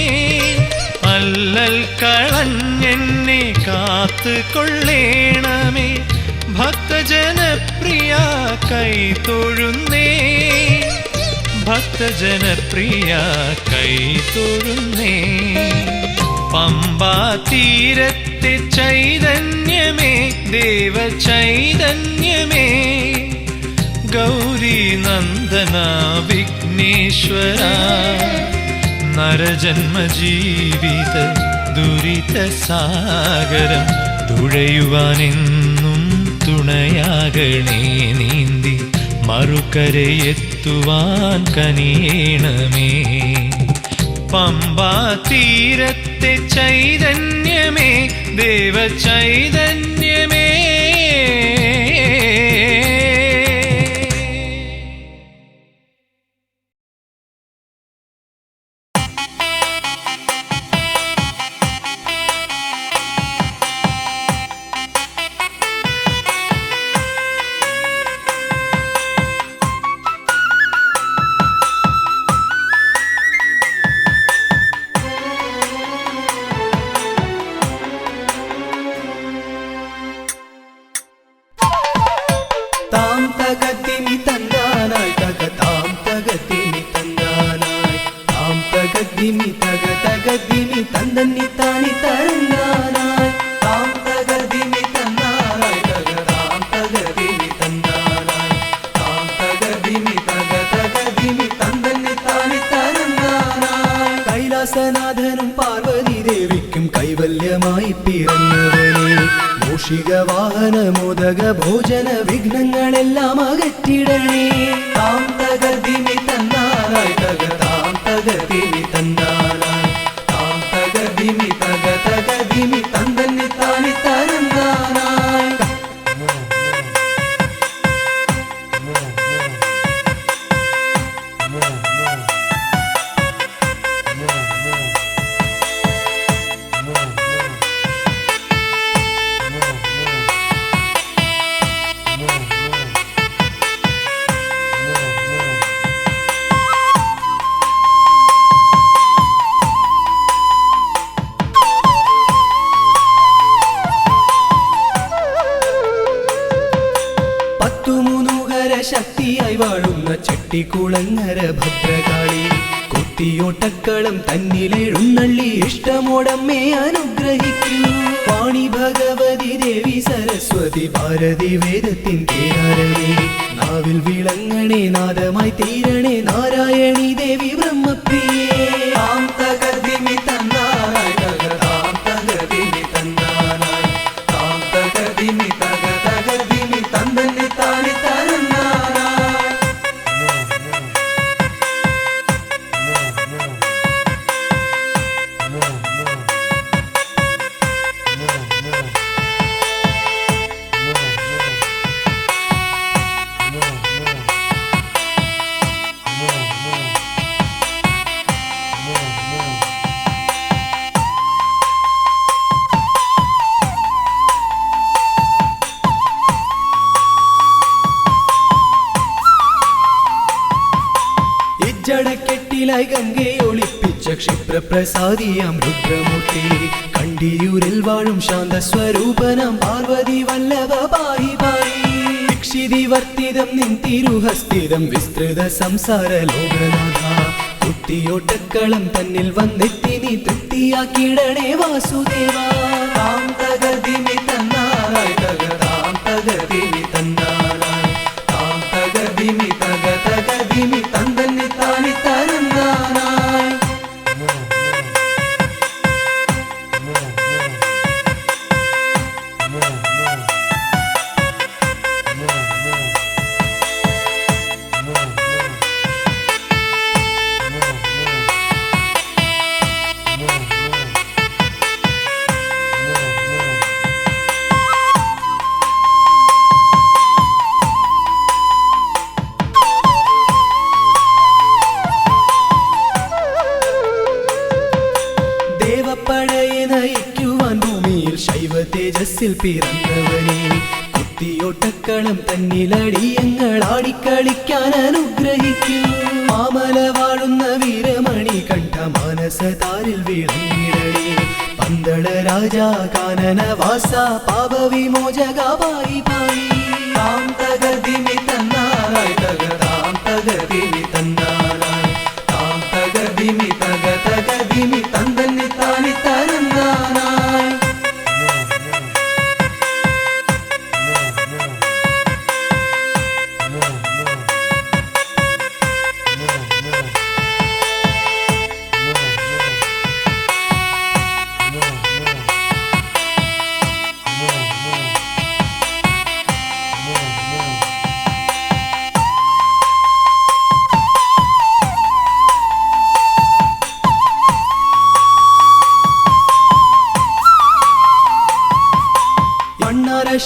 അല്ലൽ കളഞ്ഞെന്നെ കാത്തുകൊള്ളേണമേ, ഭക്തജനപ്രിയ കൈ തൊഴുന്നേ. ഭക്തജനപ്രിയ കൈ തൊഴുന്നേ. പമ്പാ തീരത്തെ ചൈതന്യമേ, ദേവ ചൈതന്യമേ, ഗൗരി നന്ദന വിഘ്നേശ്വര, നരജന്മജീവിത ദുരിത സാഗരം തുഴയുവാനെന്നും തുണയാകണേ, നീന്തി മറുകരയെത്തുവാൻ കനിയണമേ. പമ്പാ തീരത്തെ ചൈതന്യമേ, ദേവ ചൈതന്യമേ. തന്നന്നിത്താനി തരന്നാനായി താം തകതിമി തന്നാനായി തകതാം തകതിമി തന്നാനായി താം തകതിമി തകതകതിമി തന്നന്നിത്താനി തരന്നാനായി കൈലാസനാഥനും പാർവതി ദേവിക്കും കൈവല്യമായി പിറന്നവനെ മൂഷിക വാഹന മോദക ഭോജന വിഘ്നങ്ങളെല്ലാം അകറ്റിടണേ താം തകതിമി തന്നാനായി തകതാം തകതിമി തന്നാനായി താം തകതിമി തകതകതിമി തന്നന്നിത്താനി തരന്നാനായി ശക്തിയായി വാഴുന്ന ചെട്ടിക്കുളങ്ങര ഭദ്രകാളി കുത്തിയോട്ടക്കളം തന്നിലെഴുന്നള്ളി ഇഷ്ടമോടമ്മേ അനുഗ്രഹിക്കൂ വാണി ഭഗവതി ദേവി സരസ്വതി ഭാരതി വേദത്തിൻ കേരളേ നാവിൽ വിളങ്ങണേ നാദമായി തീരണേ നാരായണി ദേവി ബ്രഹ്മപ്രിയേ താം തകതിമി തന്നാനായി തകതാം തകതിമി തന്നാനായി താം തകതിമി തകതകതിമി തന്നന്നിത്താനി തരന്നാനായി ജടക്കെട്ടിലായി ഗംഗയെ ഒളിപ്പിച്ച ക്ഷിപ്രപ്രസാദിയാം രുദ്രമൂർത്തി കണ്ടിയൂരിൽ വാഴും ശാന്തസ്വരൂപനാം പാർവതി വല്ലഭ പാഹി പാഹി ദീക്ഷിതി വർത്തിതം നിൻ തിരുഹസ്തിതം വിസ്തൃത സംസാര ലോകനാഥ കുത്തിയോട്ടക്കളം തന്നിൽ വന്നെത്തി നീ തൃപ്തിയാക്കിടണേ വാസുദേവ താം തകതിമി തന്നാനായി തകതാം തകതിമി തന്നാനായി താം തകതിമി തകതകതിമി തന്നന്നിത്താനി തരന്നാനായി ദേവപ്പടയെ നയിക്കുവാൻ ഭൂമിയിൽ ശൈവ തേജസ്സിൽ പിറന്നവനെ കുത്തിയോട്ടക്കളം തന്നിലടിയങ്ങൾ ആടിക്കളിക്കാൻ അനുഗ്രഹിക്കൂ മാമല വാഴുന്ന വീരമണി കണ്ഠ മാനസതാരിൽ വിളങ്ങിടണേ പന്തള രാജാ കാനന വാസ പാപവിമോചക പായി പായി താം തകതിമി തന്നാനായി തകതാം തകതിമി തന്നാനായി താം തകതിമി തകതകതിമി തന്നന്നിത്താനി തരന്നാനായി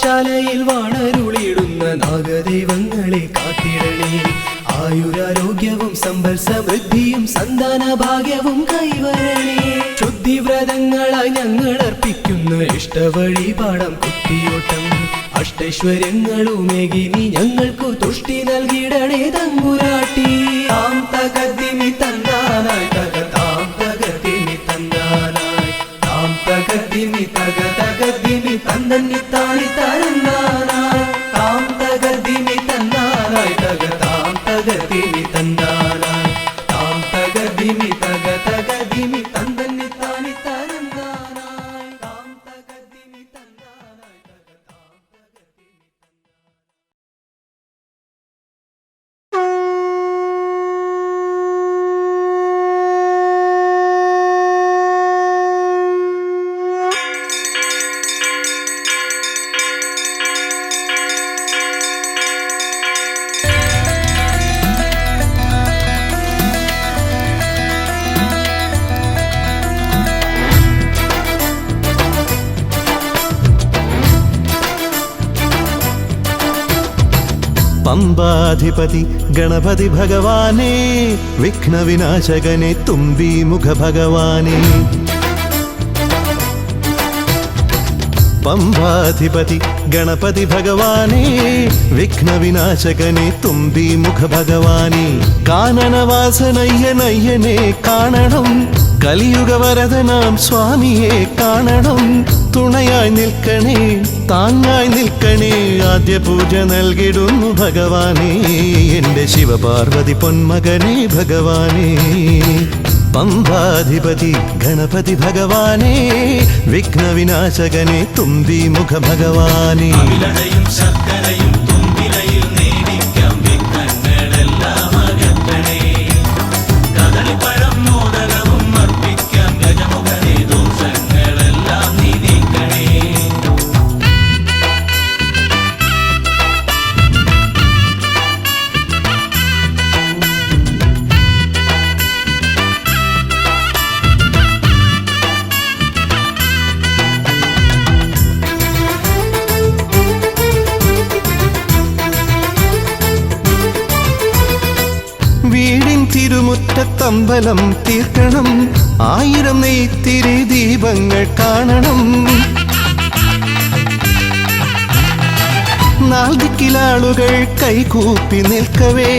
ശാലയിൽ വാണരുളിയിടുന്ന നാഗദൈവങ്ങളെ കാത്തിടണേ ആയുരാരോഗ്യവും സമ്പൽ സമൃദ്ധിയും സന്താന ഭാഗ്യവും കൈവരണേ ശുദ്ധിവ്രതങ്ങളായി ഞങ്ങൾ അർപ്പിക്കുന്ന ഇഷ്ടവഴിപാടം കുത്തിയോട്ടം അഷ്ടൈശ്വര്യങ്ങളുമേകി നീ ഞങ്ങൾക്കു തുഷ്ടി നൽകിടണേ തമ്പുരാട്ടി താം തകതിമി തന്നാനായി തകതാം തകതിമി തന്നാനായി താം തകതിമി തകതകതിമി തന്നന്നിത്താനി തരന്നാനായി താം തകതിമി തന്നാനായി തകതാം തകതിമി തന്നാനായി താം തകതിമി തകതകതിമി തന്നന്നിത്താനി തരന്നാനായി പമ്പാധിപതി ഗണപതി ഭഗവാനേ വിഘ്നവിനാശകനെ തുമ്പി മുഖ ഭഗവാനേ പമ്പാധിപതി ഗണപതി ഭഗവാനേ വിഘ്നവിനാശകനെ തുമ്പി മുഖ ഭഗവാനേ കാനനവാസനയ്യനയ്യനെ കാണണം കലിയുഗവരദനാം സ്വാമിയെ കാണണം തുണയായി നിൽക്കണേ താങ്ങായി നിൽക്കണേ ആദ്യ പൂജ നൽകിടുന്നു ഭഗവാനേ എൻ്റെ ശിവപാർവതി പൊന്മകനേ ഭഗവാനേ പമ്പാധിപതി ഗണപതി ഭഗവാനേ വിഘ്നവിനാശകനെ തുമ്പി മുഖ ഭഗവാനേ ശർക്കരയും തുമ്പിലയിൽ നേടിക്കാം വിഘ്നങ്ങളെല്ലാം അകറ്റണേ കദളിപ്പഴം മോദകവും അർപ്പിക്കാം ഗജമുഖനെ ദോഷങ്ങളെല്ലാം നീ നീക്കണേ വീടിൻ തിരുമുറ്റത്തമ്പലം തീർക്കണം 1000 നെയ്ത്തിരി ദീപങ്ങൾ കാണണം നാൽദിക്കിലാളുകൾ കൈകൂപ്പി നിൽക്കവേ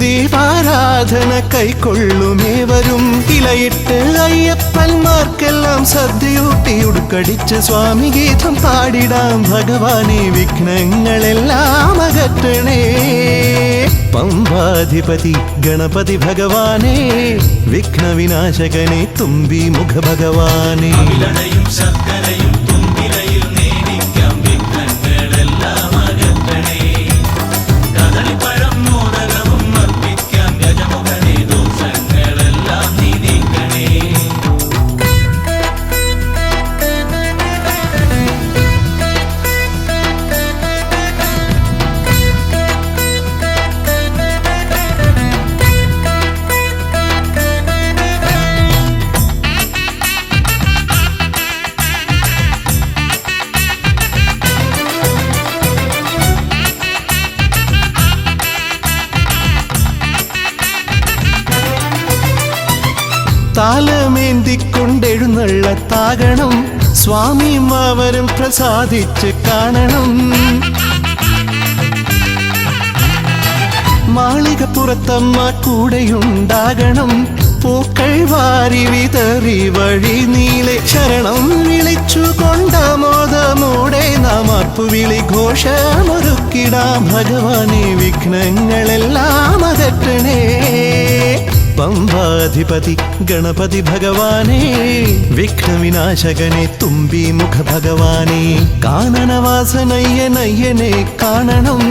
ദീപാരാധന കൈക്കൊള്ളുമേവരും ഇലയിട്ട് അയ്യപ്പന്മാർക്കെല്ലാം സദ്യയൂട്ടി ഉടുക്കടിച്ച് സ്വാമി ഗീതം പാടിടാം ഭഗവാനെ വിഘ്നങ്ങളെല്ലാം അകറ്റണേ പമ്പാധിപതി ഗണപതി ഭഗവാനേ വിഘ്നവിനാശകനെ തുമ്പി മുഖ ഭഗവാനേ ശർക്കരയും തുമ്പിലയിൽ നേടിക്കാം വിഘ്നങ്ങളെല്ലാം അകറ്റണേ കദളിപ്പഴം മോദകവും അർപ്പിക്കാം ഗജമുഖനെ ദോഷങ്ങളെല്ലാം നീ നീക്കണേ താലമേന്തിക്കൊണ്ടെഴുന്നള്ളത്താകണം സ്വാമിയും അവരും പ്രസാദിച്ച് കാണണം മാളികപ്പുറത്തമ്മ കൂടെയുണ്ടാകണം പൂക്കൾ വാരി വിതറി വഴി നീളെ ശരണം വിളിച്ചു കൊണ്ടാമോദമോടെ നാം അർപ്പുവിളി ഘോഷമൊരുക്കിടാം ഭഗവാനെ വിഘ്നങ്ങളെല്ലാം അകറ്റണേ പമ്പാധിപതി ഗണപതി ഭഗവാനേ വിഘ്നവിനാശകനെ തുമ്പി മുഖ ഭഗവാനേ കാനനവാസനയ്യനയ്യനെ കാണണം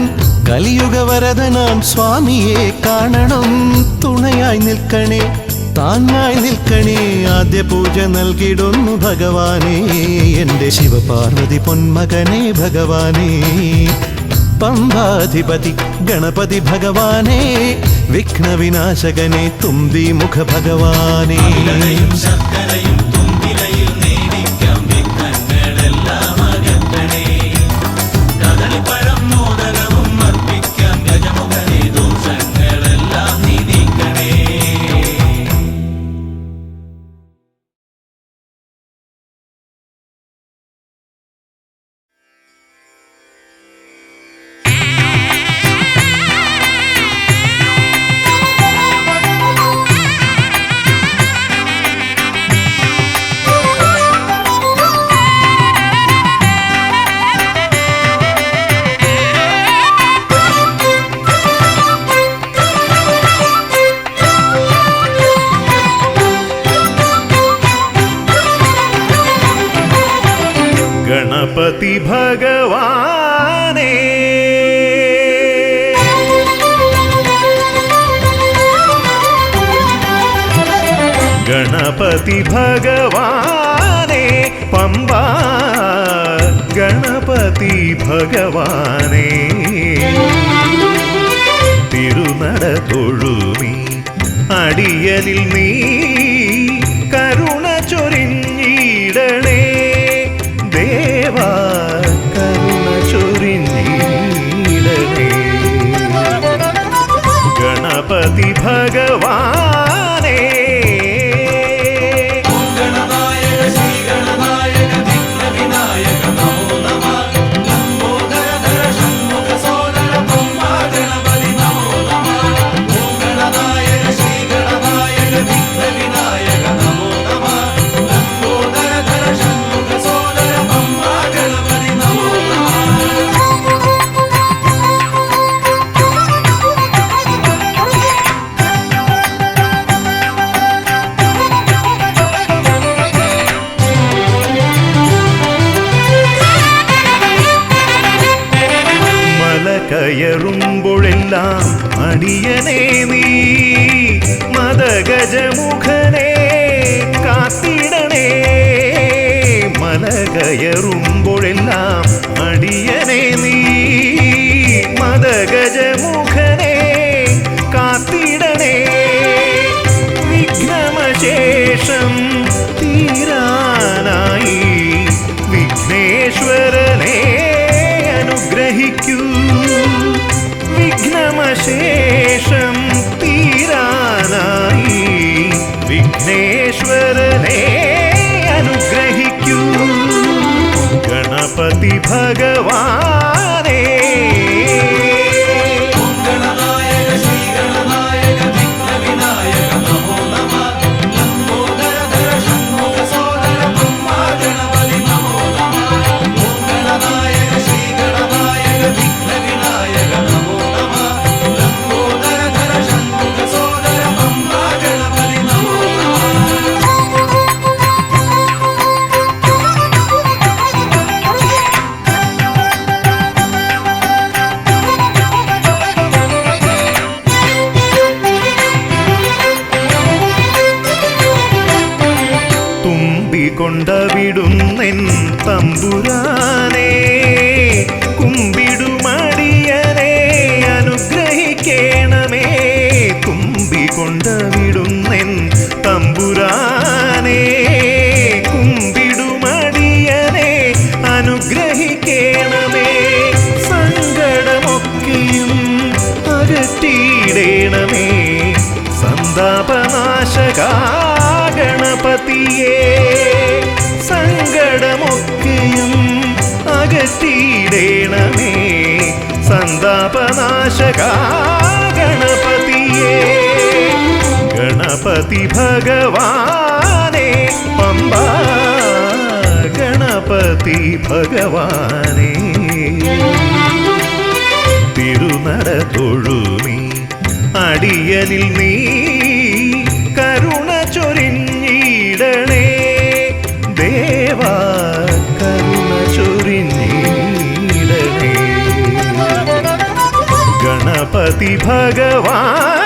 കലിയുഗവരദനാം സ്വാമിയെ കാണണം തുണയായി നിൽക്കണേ താങ്ങായി നിൽക്കണേ ആദ്യ പൂജ നൽകിടുന്നു ഭഗവാനേ എൻ്റെ ശിവപാർവതി പൊന്മകനേ ഭഗവാനേ പമ്പാധിപതി ഗണപതി ഭഗവാനേ വിഘ്നവിനാശകനെ തുമ്പി മുഖ ഭഗവാനേ ശർക്കരയും തുമ്പിലയിൽ നേടിക്കാം വിഘ്നങ്ങളെല്ലാം അകറ്റണേ കദളിപ്പഴം മോദകവും അർപ്പിക്കാം ഗജമുഖനെ ദോഷങ്ങളെല്ലാം നീ നീക്കണേ ഗണപതി ഭഗവാനേ ഗണപതി ഭഗവാനേ പമ്പാ ഗണപതി ഭഗവാനേ തിരുനട തൊഴുമീ അടിയനിൽ നീ കരുണ ചൊരിഞ്ഞിടണേ ദേവാ കരുണ ചൊരിഞ്ഞിടണേ കയറുമ്പോഴെല്ലാം അടിയനെ നീ മദഗജമുഖനെ കാത്തിടണേ. മല കയറുമ്പോഴെല്ലാം അടിയനെ നീ മദഗജമുഖനെ കാത്തിടണേ. വിഘ്നമശേഷം തീരാനായി വിഘ്നേശ്വരനെ അനുഗ്രഹിക്കൂ. വിഘ്നമശേഷം തീരാനായി വിഘ്നേശ്വരനെ അനുഗ്രഹിക്കൂ. ഗണപതി ഭഗവാനേ കൊണ്ടവിടുന്നെൻ തമ്പുരാനെ കുമ്പിടുമടിയനെ അനുഗ്രഹിക്കണമേ. കുമ്പികൊണ്ടവിടുന്നെൻ തമ്പുരാനെ കുമ്പിടുമടിയനെ അനുഗ്രഹിക്കണമേ. സങ്കടമൊക്കെയും അകറ്റിയിടണമേ. സന്താപനാശകാ ഗണപതിയേ സങ്കടമൊക്കെയും അകറ്റിയിടണമേ. സന്താപനാശകാ ഗണപതിയേ ഗണപതി ഭഗവാനേ പമ്പാ ഗണപതി ഭഗവാനേ. തിരുനട തൊഴുമീ അടിയനിൽ നീ കരുണ ചൊരിഞ്ഞിടണേ. ദേവാ കരുണ ചൊരിഞ്ഞിടണേ. ഗണപതി ഭഗവാൻ